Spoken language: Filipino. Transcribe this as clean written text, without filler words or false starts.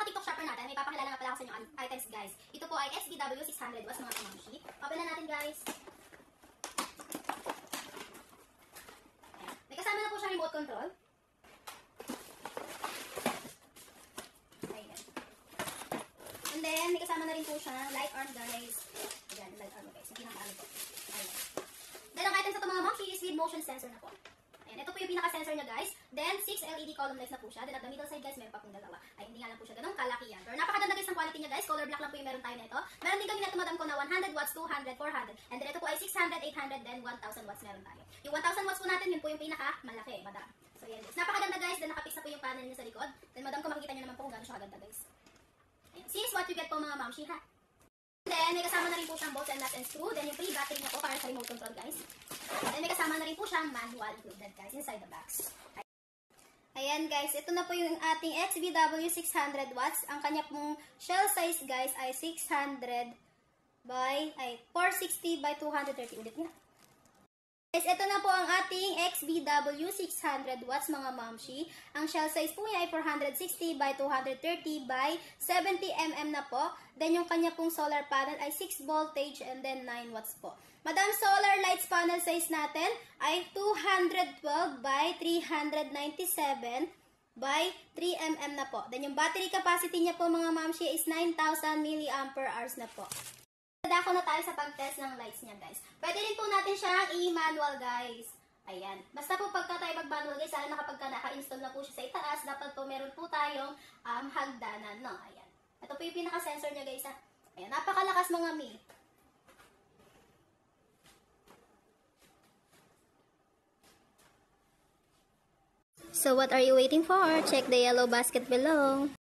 mga TikTok shopper natin, may papakilala nga pala ako sa inyo items guys. Ito po ay SBW 600 watts mga kamamshi. Open na natin guys. Ayan. May kasama na po siya remote control. Ayan. And then, may kasama na rin po siya light arm guys. Ayan, light arm guys. Hindi nakaano po. Ayan. Then, ang items na ito mga mamshi is with motion sensor na po. Ayan, ito po yung pinaka-sensor niya guys. Then, 6 LED column lights na po siya. Then, at the middle side guys, meron pa pong dalawa. Ay, hindi nga lang po siya ganun kalakihan. Pero napakaganda guys ng quality niya guys. Color black lang po yung meron tayo na ito. Meron din kami na madam ko na 100 watts, 200, 400. And then, ito po ay 600, 800, then 1,000 watts meron tayo. Yung 1,000 watts po natin, yun po yung pinaka-malaki, madam. So, yan guys. Napakaganda guys. Then, nakapix na po yung panel niya sa likod. Then, madam ko makikita niyo naman po kung gaano siya kaganda guys. Ayan. See is what you get po mga mamshi ha. Then, may kasama na rin po siyang bolts and nuts and screw. Then, yung free battery niya po para sa remote control guys. Then, may kasama na rin po siyang manual included guys inside the box. Ayan guys, ito na po yung ating XBW 600 watts. Ang kanya pong shell size guys ay 460 by 230 ulit niya. Guys, ito na po ang ating XBW 600 watts mga mamshi. Ang shell size po niya ay 460 by 230 by 70 mm na po. Then yung kanya pong solar panel ay 6 voltage and then 9 watts po. Madam, solar lights panel size natin ay 212 by 397 by 3 mm na po. Then yung battery capacity niya po mga mamshi is 9,000 mAh na po. Dadako na tayo sa pag-test ng lights niya guys. Pwede rin po natin siyang i-manual guys. Ayan. Basta po pagka tayo mag-manual guys, lalo na kapag naka-install na po siya sa itaas, dapat po meron po tayong hagdanan. No? Ayan. Ito po yung pinaka-sensor niya guys. Ha? Ayan. Napakalakas mga mi. So what are you waiting for? Check the yellow basket below.